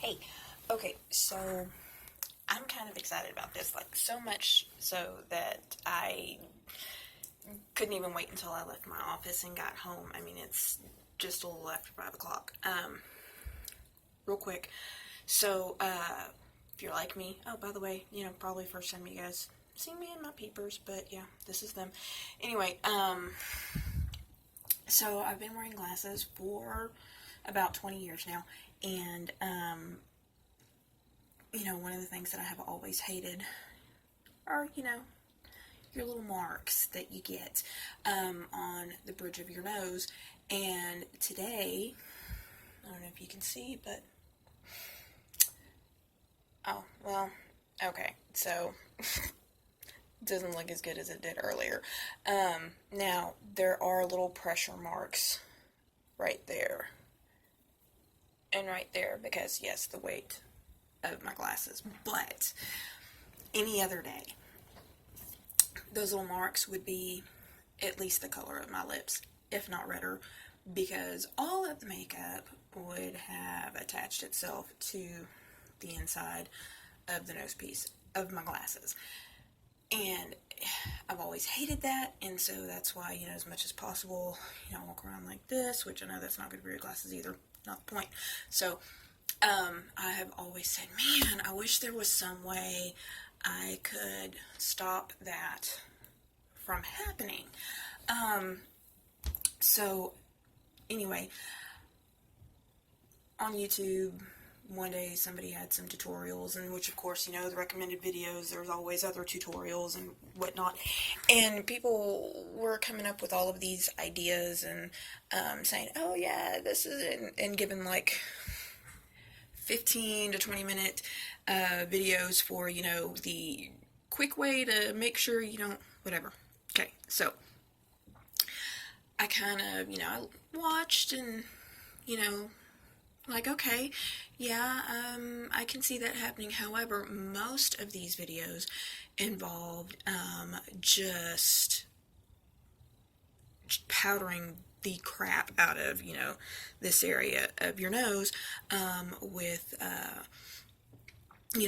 Hey, okay, so I'm kind of excited about this, like so much so that I couldn't even wait until I left my office and got home. I mean, it's just a little after 5 o'clock. Real quick, so if you're like me, oh, by the way, probably first time you guys see me in my peepers, but yeah, this is them. Anyway, so I've been wearing glasses for about 20 years now, and one of the things that I have always hated are, your little marks that you get on the bridge of your nose. And today, I don't know if you can see, but, oh, well, okay, so, it doesn't look as good as it did earlier. Now, there are little pressure marks right there, and right there, because, yes, the weight of my glasses, but any other day, those little marks would be at least the color of my lips, if not redder, because all of the makeup would have attached itself to the inside of the nose piece of my glasses. And I've always hated that, and so that's why, as much as possible, I walk around like this, which I know that's not good for your glasses either, not the point. So, I have always said, man, I wish there was some way I could stop that from happening. So, anyway, on YouTube, one day somebody had some tutorials, and which of course, the recommended videos, there's always other tutorials and whatnot, and people were coming up with all of these ideas and saying, oh yeah, this is it, and giving like 15 to 20 minute videos for, the quick way to make sure you don't, whatever. Okay, so I kind of, I watched and, like, okay, yeah, I can see that happening. However, most of these videos involved just powdering the crap out of, this area of your nose with,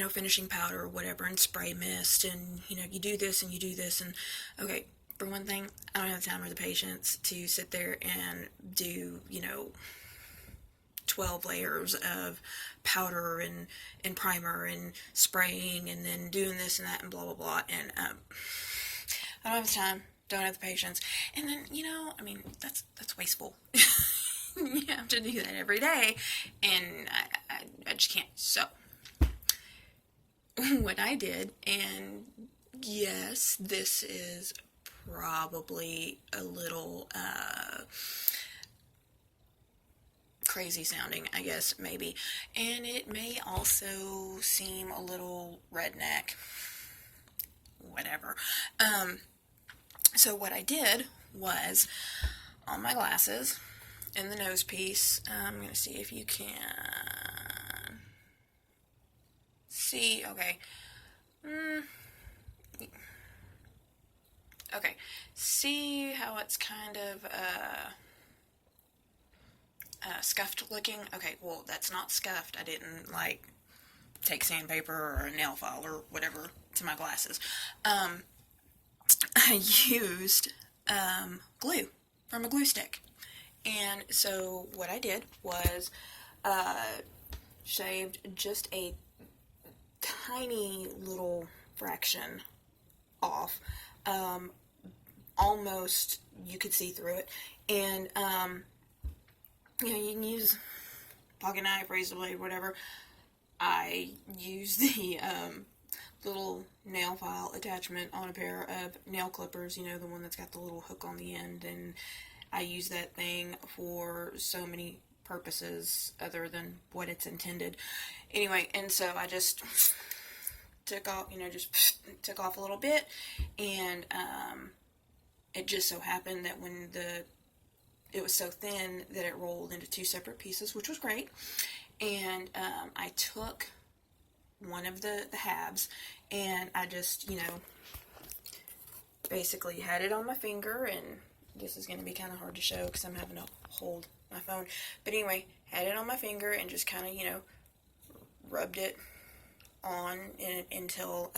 finishing powder or whatever, and spray mist, and, you do this and you do this, and, okay, for one thing, I don't have the time or the patience to sit there and do, 12 layers of powder and primer and spraying and then doing this and that and blah, blah, blah, and, I don't have the time, don't have the patience, and then, that's wasteful. You have to do that every day, and I just can't. So, what I did, and yes, this is probably a little, crazy sounding, I guess, maybe, and it may also seem a little redneck, whatever. So what I did was, on my glasses, in the nose piece, I'm going to see if you can see, okay, okay, see how it's kind of, scuffed looking? Okay, well, that's not scuffed. I didn't, take sandpaper or a nail file or whatever to my glasses. I used glue from a glue stick. And so what I did was shaved just a tiny little fraction off. Almost you could see through it. And you can use pocket knife, razor blade, whatever. I used the little nail file attachment on a pair of nail clippers, the one that's got the little hook on the end, and I use that thing for so many purposes other than what it's intended. Anyway, and so I just took off, just took off a little bit, and it just so happened that when it was so thin that it rolled into two separate pieces, which was great. And I took one of the halves, and I just, basically had it on my finger, and this is going to be kind of hard to show because I'm having to hold my phone. But anyway, had it on my finger and just kind of, rubbed it on until,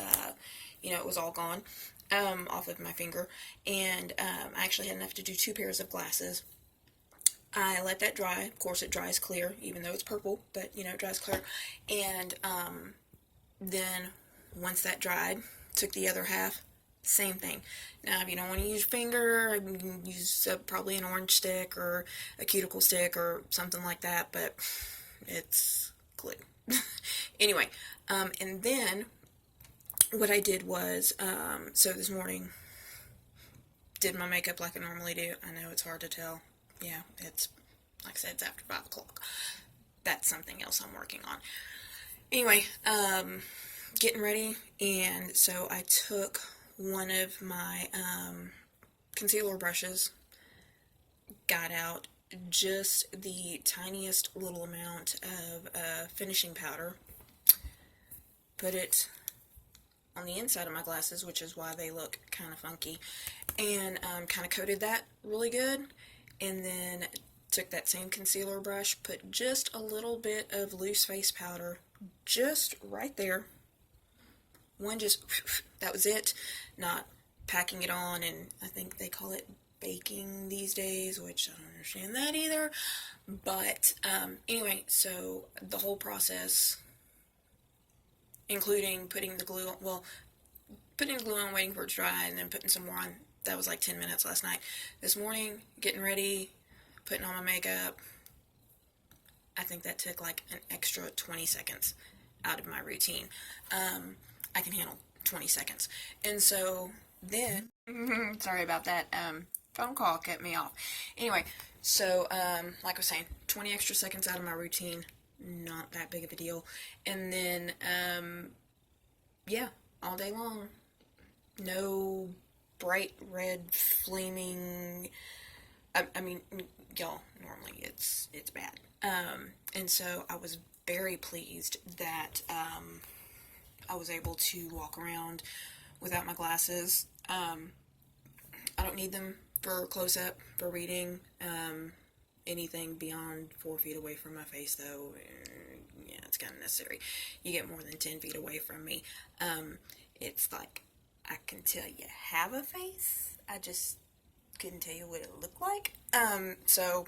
you know, it was all gone off of my finger. And I actually had enough to do 2 pairs of glasses. I let that dry. Of course, it dries clear, even though it's purple, but, you know, it dries clear. And then once that dried, took the other half, same thing. Now, if you don't want to use your finger, you can use probably an orange stick or a cuticle stick or something like that, but it's glue. Anyway, and then what I did was, so this morning, did my makeup like I normally do. I know it's hard to tell. Yeah, it's, like I said, it's after 5 o'clock. That's something else I'm working on. Anyway, getting ready, and so I took one of my concealer brushes, got out just the tiniest little amount of finishing powder, put it on the inside of my glasses, which is why they look kind of funky, and kind of coated that really good, and then took that same concealer brush, put just a little bit of loose face powder just right there. One just, that was it, not packing it on, and I think they call it baking these days, which I don't understand that either, but anyway, so the whole process, including putting the glue on, well, putting the glue on, waiting for it to dry, and then putting some more on, that was like 10 minutes last night. This morning, getting ready, putting on my makeup, I think that took like an extra 20 seconds out of my routine. I can handle 20 seconds. And so then, sorry about that, phone call kept me off. Anyway, so like I was saying, 20 extra seconds out of my routine, not that big of a deal. And then, yeah, all day long, no bright red flaming, I mean, y'all, normally it's bad. And so I was very pleased that I was able to walk around without my glasses. I don't need them for close-up, for reading. Anything beyond 4 feet away from my face, though, yeah, it's kind of necessary. You get more than 10 feet away from me, it's like, I can tell you have a face, I just couldn't tell you what it looked like. So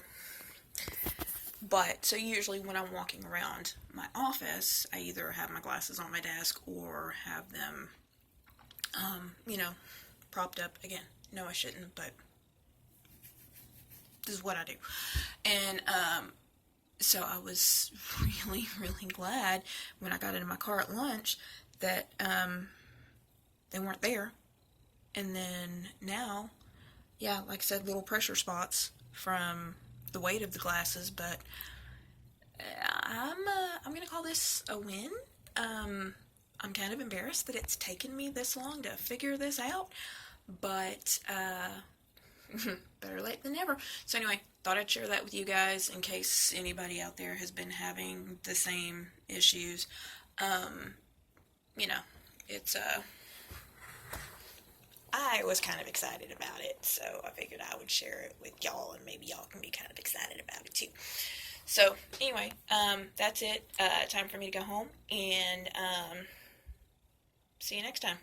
usually when I'm walking around my office, I either have my glasses on my desk or have them, you know, propped up. Again, no, I shouldn't, but this is what I do. And, so I was really, really glad when I got into my car at lunch that, they weren't there. And then now, yeah, like I said, little pressure spots from the weight of the glasses, but I'm gonna call this a win. I'm kind of embarrassed that it's taken me this long to figure this out, but better late than never. So anyway, thought I'd share that with you guys in case anybody out there has been having the same issues. You know, it's I was kind of excited about it, so I figured I would share it with y'all, and maybe y'all can be kind of excited about it too. So, anyway, that's it. Time for me to go home, and see you next time.